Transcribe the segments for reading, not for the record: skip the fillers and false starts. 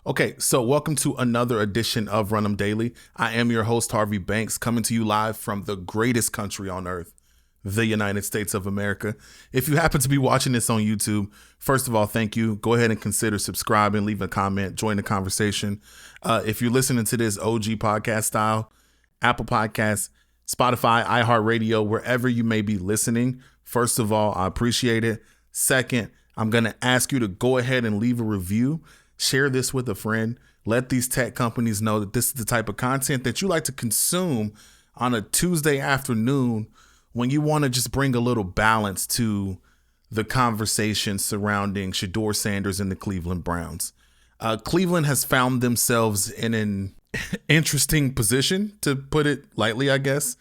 Okay, so welcome to another edition of Run 'em Daily. I am your host, Harvey Banks, coming to you live from the greatest country on earth, the United States of America. If you happen to be watching this on YouTube, first of all, thank you. Go ahead and consider subscribing, leave a comment, join the conversation. If you're listening to this OG podcast style, Apple Podcasts, Spotify, iHeartRadio, wherever you may be listening, first of all, I appreciate it. Second, I'm going to ask you to go ahead and leave a review. Share this with a friend. Let these tech companies know that this is the type of content that you like to consume on a Tuesday afternoon when you want to just bring a little balance to the conversation surrounding Shedeur Sanders and the Cleveland Browns. Cleveland has found themselves in an interesting position, to put it lightly, I guess.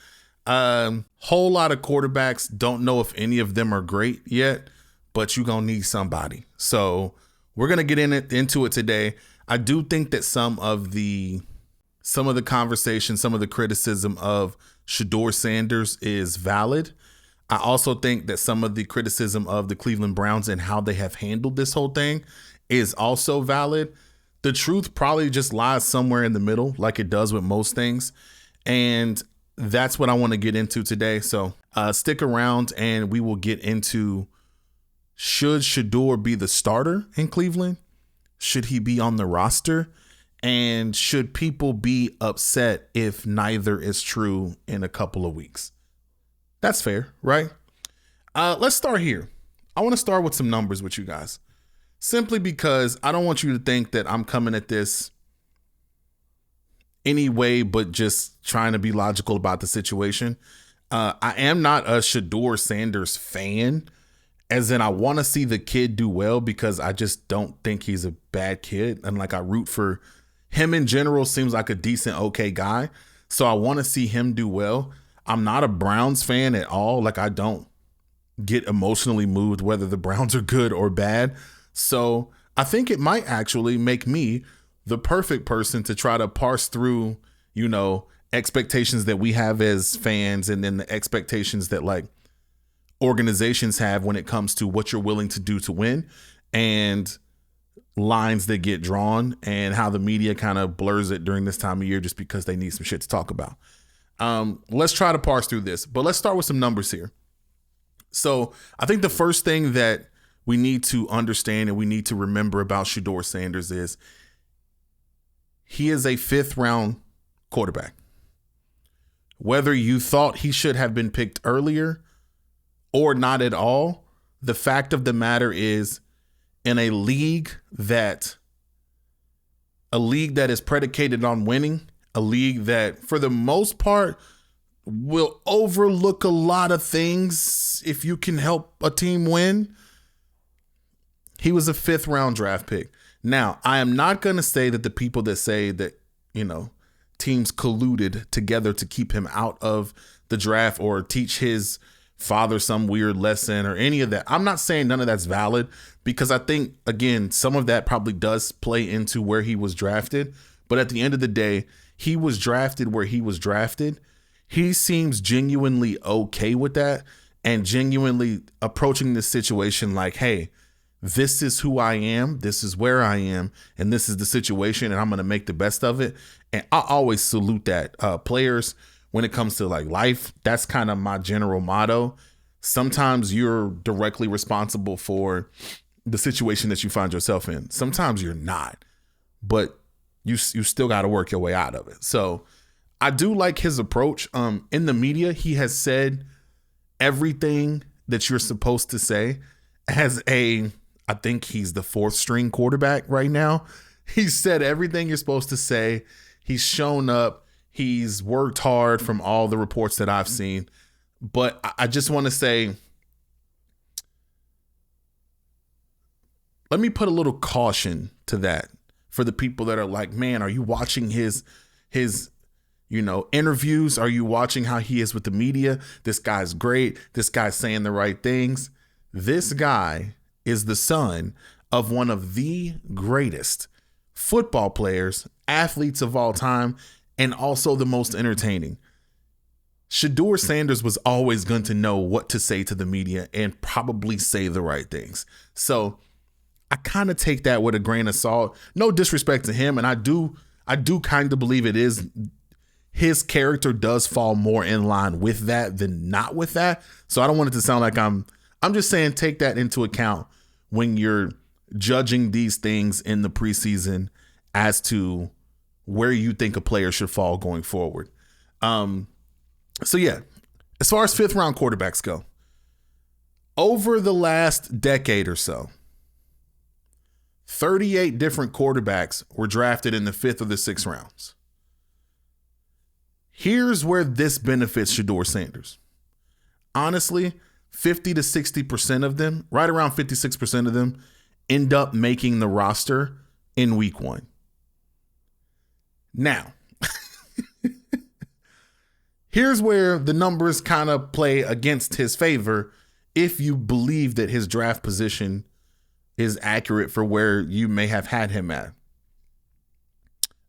Whole lot of quarterbacks. Don't know if any of them are great yet, but you're going to need somebody. So we're going to get into it today. I do think that some of the conversation, some of the criticism of Shedeur Sanders is valid. I also think that some of the criticism of the Cleveland Browns and how they have handled this whole thing is also valid. The truth probably just lies somewhere in the middle, like it does with most things. And that's what I want to get into today. So stick around and we will get into, should Shedeur be the starter in Cleveland? Should he be on the roster? And should people be upset if neither is true in a couple of weeks? That's fair, right? Let's start here. I want to start with some numbers with you guys, simply because I don't want you to think that I'm coming at this any way but just trying to be logical about the situation. I am not a Shedeur Sanders fan, as in I want to see the kid do well, because I just don't think he's a bad kid. And like, I root for him in general. Seems like a decent, okay guy. So I want to see him do well. I'm not a Browns fan at all. Like, I don't get emotionally moved whether the Browns are good or bad. So I think it might actually make me the perfect person to try to parse through, expectations that we have as fans, and then the expectations that like organizations have when it comes to what you're willing to do to win, and lines that get drawn, and how the media kind of blurs it during this time of year just because they need some shit to talk about. Let's try to parse through this, but let's start with some numbers here. So I think the first thing that we need to understand and we need to remember about Shedeur Sanders is he is a 5th round quarterback. Whether you thought he should have been picked earlier or not at all, the fact of the matter is, in a league that is predicated on winning, a league that for the most part will overlook a lot of things if you can help a team win, he was a 5th round draft pick. Now, I am not going to say that the people that say that, teams colluded together to keep him out of the draft or teach his father some weird lesson or any of that. I'm not saying none of that's valid, because I think, again, some of that probably does play into where he was drafted. But at the end of the day, he was drafted where he was drafted. He seems genuinely okay with that and genuinely approaching this situation like, hey, this is who I am, this is where I am, and this is the situation, and I'm going to make the best of it. And I always salute that. Players, when it comes to like life, that's kind of my general motto. Sometimes you're directly responsible for the situation that you find yourself in. Sometimes you're not, but you still got to work your way out of it. So I do like his approach. In the media, he has said everything that you're supposed to say. I think he's the 4th string quarterback right now. He said everything you're supposed to say. He's shown up. He's worked hard from all the reports that I've seen. But I just want to say, let me put a little caution to that for the people that are like, man, are you watching his interviews? Are you watching how he is with the media? This guy's great. This guy's saying the right things. This guy is the son of one of the greatest football players, athletes of all time, and also the most entertaining. Shedeur Sanders was always going to know what to say to the media and probably say the right things. So I kind of take that with a grain of salt. No disrespect to him, and I do kind of believe it is his character does fall more in line with that than not with that. So I don't want it to sound like I'm just saying take that into account when you're judging these things in the preseason as to where you think a player should fall going forward. So yeah, as far as 5th round quarterbacks go, over the last decade or so, 38 different quarterbacks were drafted in the 5th or the 6th rounds. Here's where this benefits Shedeur Sanders. Honestly, 50 to 60% of them, right around 56% of them, end up making the roster in week 1. Now, here's where the numbers kind of play against his favor if you believe that his draft position is accurate for where you may have had him at.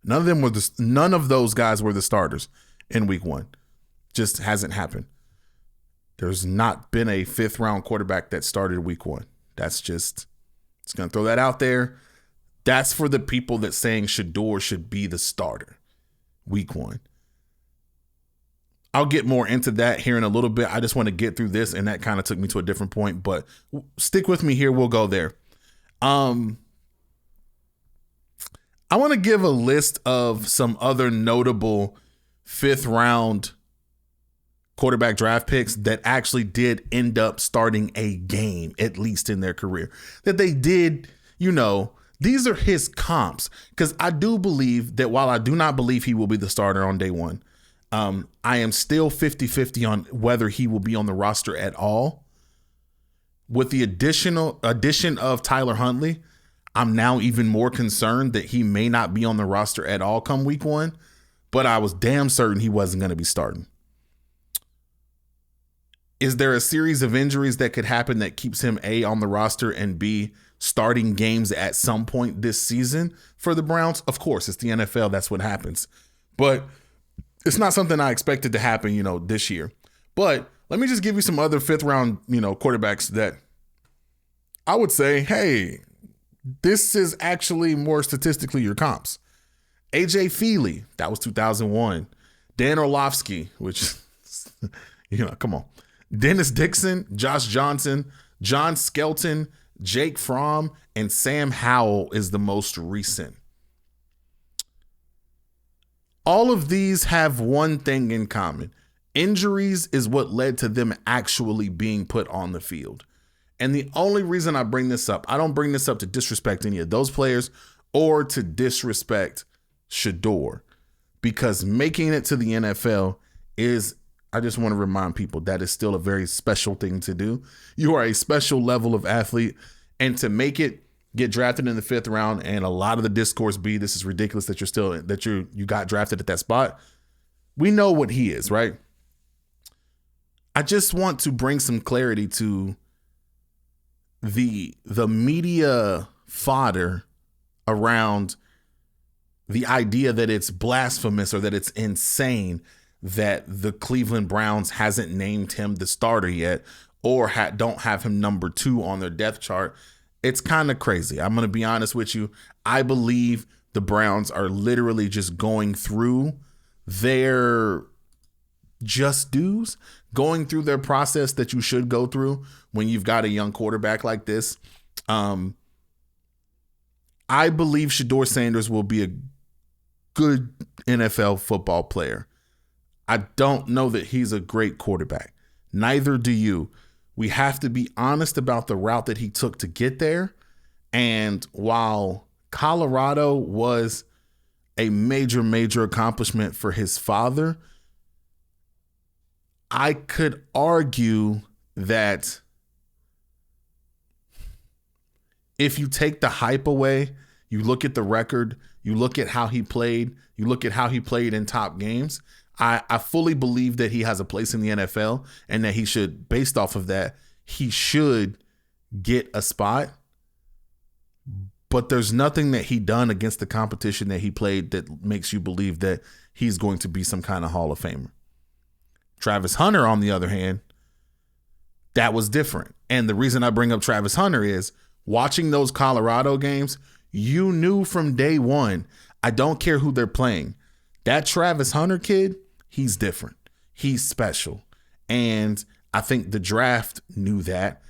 None of those guys were the starters in week 1. Just hasn't happened. There's not been a 5th round quarterback that started week 1. That's just going to throw that out there. That's for the people that saying Shedeur should be the starter week 1. I'll get more into that here in a little bit. I just want to get through this, and that kind of took me to a different point, but stick with me here. We'll go there. I want to give a list of some other notable 5th round quarterback draft picks that actually did end up starting a game, at least in their career. That they did, these are his comps. Because I do believe that while I do not believe he will be the starter on day 1, I am still 50-50 on whether he will be on the roster at all. With the addition of Tyler Huntley, I'm now even more concerned that he may not be on the roster at all come week 1, but I was damn certain he wasn't going to be starting. Is there a series of injuries that could happen that keeps him A, on the roster, and B, starting games at some point this season for the Browns? Of course, it's the NFL. That's what happens. But it's not something I expected to happen, this year. But let me just give you some other 5th round, quarterbacks that I would say, hey, this is actually more statistically your comps. AJ Feely, that was 2001. Dan Orlovsky, which, come on. Dennis Dixon, Josh Johnson, John Skelton, Jake Fromm, and Sam Howell is the most recent. All of these have one thing in common. Injuries is what led to them actually being put on the field. And the only reason I bring this up, I don't bring this up to disrespect any of those players or to disrespect Shedeur, because making it to the NFL is, I just want to remind people, that is still a very special thing to do. You are a special level of athlete, and to make it, get drafted in the 5th round, and a lot of the discourse be, this is ridiculous that you got drafted at that spot. We know what he is, right? I just want to bring some clarity to the media fodder around the idea that it's blasphemous or that it's insane that the Cleveland Browns hasn't named him the starter yet, or don't have him number 2 on their depth chart. It's kind of crazy. I'm going to be honest with you. I believe the Browns are literally just going through their just dues, going through their process that you should go through when you've got a young quarterback like this. I believe Shedeur Sanders will be a good NFL football player. I don't know that he's a great quarterback. Neither do you. We have to be honest about the route that he took to get there. And while Colorado was a major, major accomplishment for his father, I could argue that if you take the hype away, you look at the record, you look at how he played, you look at how he played in top games, I fully believe that he has a place in the NFL and that he should, based off of that, he should get a spot. But there's nothing that he done against the competition that he played that makes you believe that he's going to be some kind of Hall of Famer. Travis Hunter, on the other hand, that was different. And the reason I bring up Travis Hunter is Watching those Colorado games, you knew from day one, I don't care who they're playing. That Travis Hunter kid, he's different. He's special. And I think the draft knew that.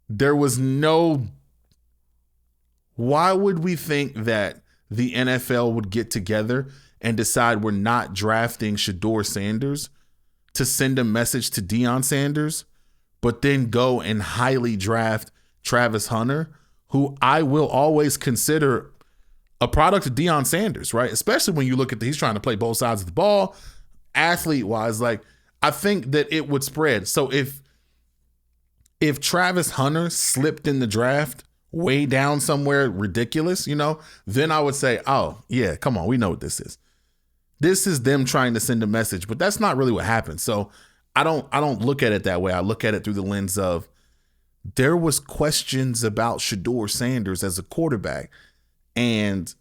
There was no... Why would we think that the NFL would get together and decide we're not drafting Shedeur Sanders to send a message to Deion Sanders, but then go and highly draft Travis Hunter, who I will always consider a product of Deion Sanders, right? Especially when you look at he's trying to play both sides of the ball, athlete-wise. Like, I think that it would spread. So if Travis Hunter slipped in the draft way down somewhere ridiculous, then I would say, oh, yeah, come on, we know what this is. This is them trying to send a message, but that's not really what happened. So I don't look at it that way. I look at it through the lens of there was questions about Shedeur Sanders as a quarterback. And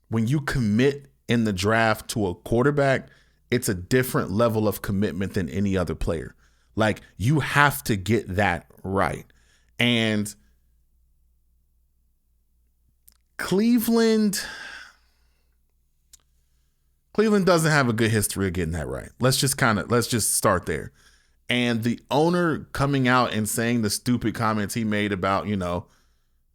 when you commit in the draft to a quarterback, it's a different level of commitment than any other player. Like, you have to get that right. And Cleveland doesn't have a good history of getting that right. Let's just start there. And the owner coming out and saying the stupid comments he made about,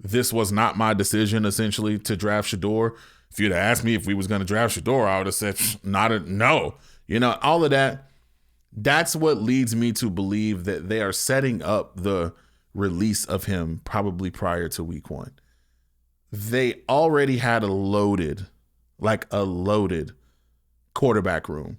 this was not my decision, essentially, to draft Shedeur. If you'd have asked me if we was going to draft Shedeur, I would have said, no. All of that. That's what leads me to believe that they are setting up the release of him probably prior to week 1. They already had a loaded quarterback room.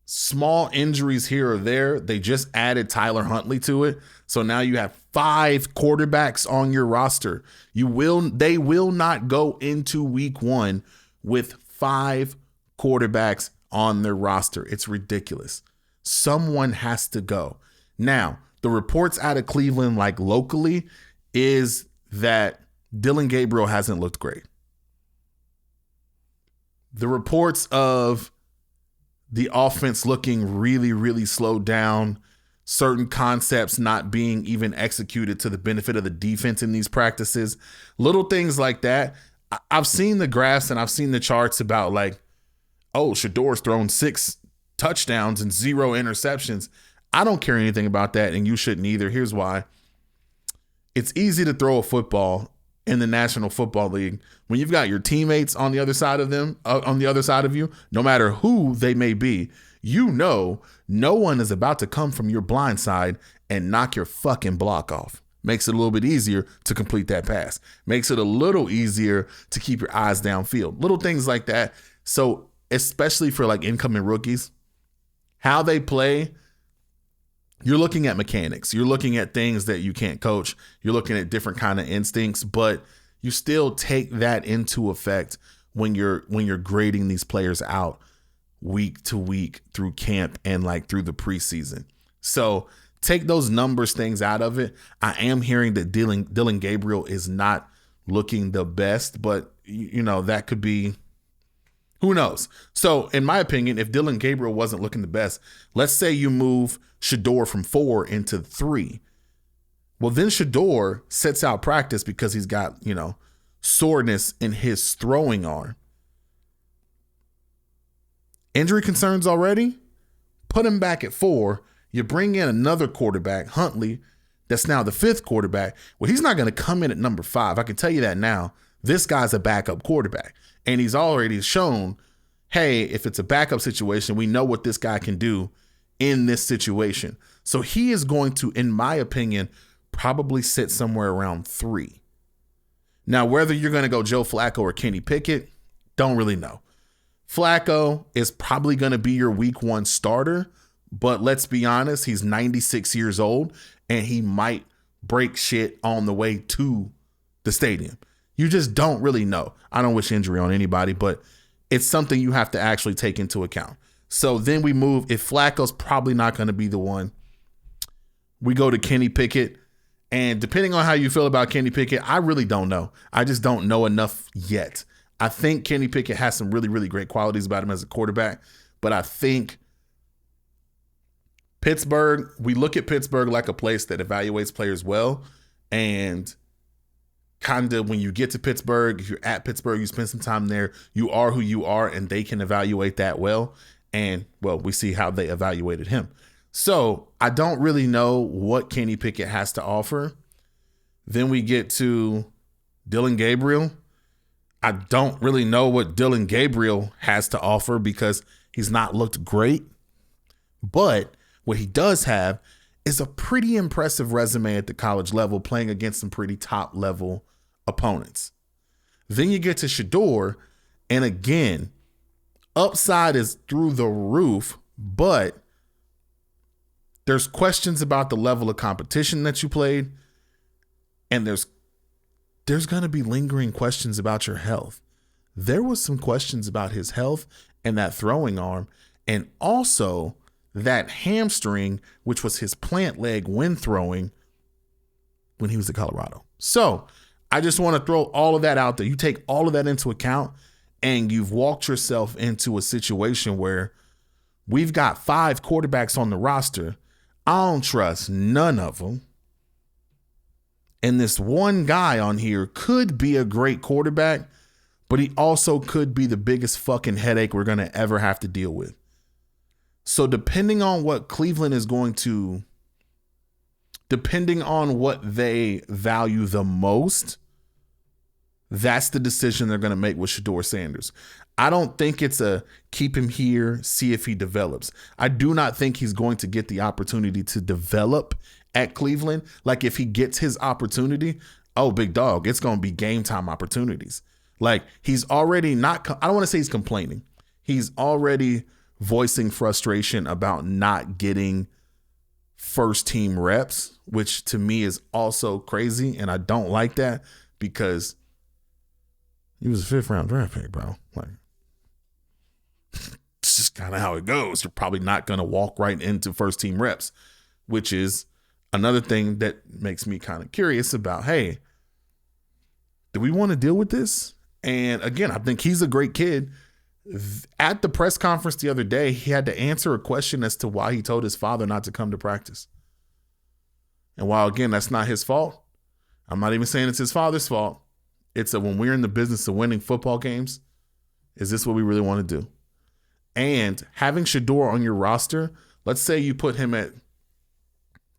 Small injuries here or there. They just added Tyler Huntley to it. So now you have 5 quarterbacks on your roster. They will not go into week 1 with 5 quarterbacks on their roster. It's ridiculous. Someone has to go. Now, the reports out of Cleveland, like locally, is that Dillon Gabriel hasn't looked great. The reports of the offense looking really, really slowed down, certain concepts not being even executed to the benefit of the defense in these practices, little things like that. I've seen the graphs and I've seen the charts about Shedeur's thrown 6 touchdowns and 0 interceptions. I don't care anything about that, and you shouldn't either. Here's why. It's easy to throw a football in the National Football League when you've got your teammates on the other side of them, on the other side of you, no matter who they may be. No one is about to come from your blind side and knock your fucking block off. Makes it a little bit easier to complete that pass. Makes it a little easier to keep your eyes downfield. Little things like that. So especially for incoming rookies, how they play, you're looking at mechanics. You're looking at things that you can't coach. You're looking at different kind of instincts, but you still take that into effect when you're grading these players out week to week through camp and through the preseason. So take those numbers things out of it. I am hearing that Dillon Gabriel is not looking the best, but that could be, who knows? So in my opinion, if Dillon Gabriel wasn't looking the best, let's say you move Shedeur from 4 into 3. Well, then Shedeur sets out practice because he's got, soreness in his throwing arm. Injury concerns already? Put him back at 4. You bring in another quarterback, Huntley, that's now the 5th quarterback. Well, he's not going to come in at number 5. I can tell you that now. This guy's a backup quarterback. And he's already shown, hey, if it's a backup situation, we know what this guy can do in this situation. So he is going to, in my opinion, probably sit somewhere around 3. Now, whether you're going to go Joe Flacco or Kenny Pickett, don't really know. Flacco is probably going to be your week 1 starter, but let's be honest, he's 96 years old and he might break shit on the way to the stadium. You just don't really know. I don't wish injury on anybody, but it's something you have to actually take into account. So then we move. If Flacco's probably not going to be the one, we go to Kenny Pickett. And depending on how you feel about Kenny Pickett, I really don't know. I just don't know enough yet. I think Kenny Pickett has some really, really great qualities about him as a quarterback, but I think Pittsburgh, we look at Pittsburgh like a place that evaluates players well. And kind of when you get to Pittsburgh, if you're at Pittsburgh, you spend some time there, you are who you are, and they can evaluate that well. And, well, we see how they evaluated him. So I don't really know what Kenny Pickett has to offer. Then we get to Dillon Gabriel. I don't really know what Dillon Gabriel has to offer because he's not looked great. But what he does have is a pretty impressive resume at the college level, playing against some pretty top level opponents. Then you get to Shedeur, and again, upside is through the roof, but there's questions about the level of competition that you played, and there's going to be lingering questions about your health. There was some questions about his health and that throwing arm, and also that hamstring, which was his plant leg when throwing when he was at Colorado. So I just want to throw all of that out there. You take all of that into account, and you've walked yourself into a situation where we've got 5 quarterbacks on the roster. I don't trust none of them. And this one guy on here could be a great quarterback, but he also could be the biggest fucking headache we're going to ever have to deal with. So depending on what Cleveland is going to, depending on what they value the most, that's the decision they're going to make with Shedeur Sanders. I don't think it's a keep him here, see if he develops. I do not think he's going to get the opportunity to develop at Cleveland. Like if he gets his opportunity, oh, big dog, it's going to be game time opportunities. Like he's already not, I don't want to say he's complaining. He's already voicing frustration about not getting first team reps, which to me is also crazy. And I don't like that because he was a 5th round draft pick, bro. Like, it's just kind of how it goes. You're probably not going to walk right into first team reps, which is another thing that makes me kind of curious about, hey, do we want to deal with this? And again, I think he's a great kid. At the press conference the other day, he had to answer a question as to why he told his father not to come to practice. And while, again, that's not his fault, I'm not even saying it's his father's fault. It's when we're in the business of winning football games, is this what we really want to do? And having Shedeur on your roster, let's say you put him at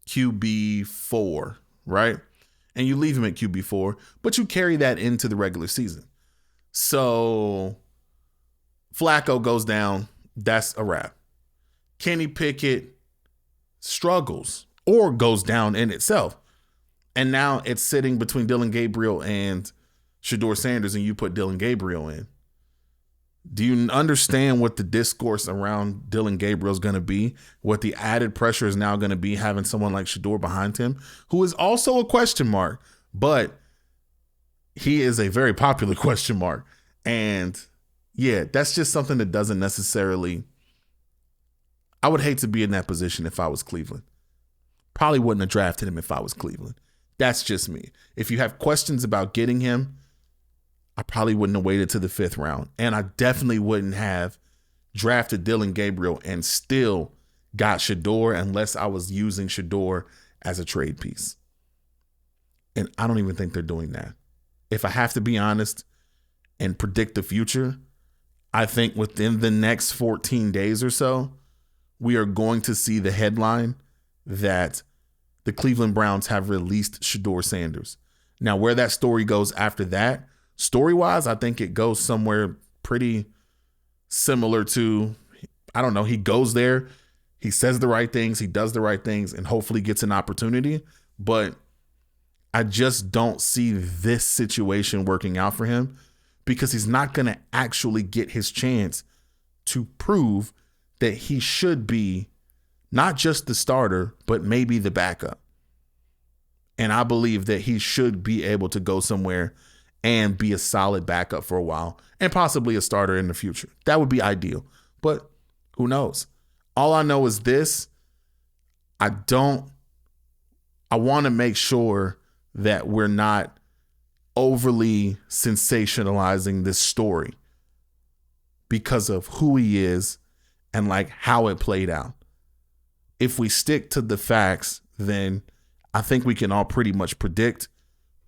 QB4, right? And you leave him at QB4, but you carry that into the regular season. So Flacco goes down, that's a wrap. Kenny Pickett struggles or goes down in itself. And now it's sitting between Dillon Gabriel and Shedeur Sanders, and you put Dillon Gabriel in. Do you understand what the discourse around Dillon Gabriel is going to be? What the added pressure is now going to be having someone like Shedeur behind him, who is also a question mark, but he is a very popular question mark. And yeah, that's just something that doesn't necessarily, I would hate to be in that position if I was Cleveland. Probably wouldn't have drafted him if I was Cleveland. That's just me. If you have questions about getting him, I probably wouldn't have waited to the 5th round. And I definitely wouldn't have drafted Dillon Gabriel and still got Shedeur unless I was using Shedeur as a trade piece. And I don't even think they're doing that. If I have to be honest and predict the future, I think within the next 14 days or so, we are going to see the headline that the Cleveland Browns have released Shedeur Sanders. Now, where that story goes after that, story-wise, I think it goes somewhere pretty similar to, I don't know, he goes there, he says the right things, he does the right things, and hopefully gets an opportunity. But I just don't see this situation working out for him because he's not going to actually get his chance to prove that he should be not just the starter, but maybe the backup. And I believe that he should be able to go somewhere and be a solid backup for a while and possibly a starter in the future. That would be ideal, but who knows? All I know is this. I want to make sure that we're not overly sensationalizing this story because of who he is and like how it played out. if we stick to the facts, then I think we can all pretty much predict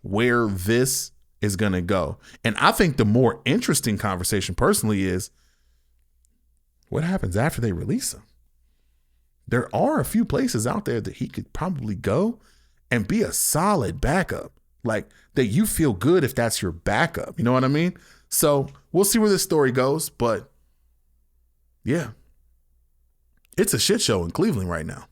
where this is going to go. And I think the more interesting conversation personally is what happens after they release him. There are a few places out there that he could probably go and be a solid backup, like that you feel good if that's your backup. You know what I mean? So we'll see where this story goes. But yeah, it's a shit show in Cleveland right now.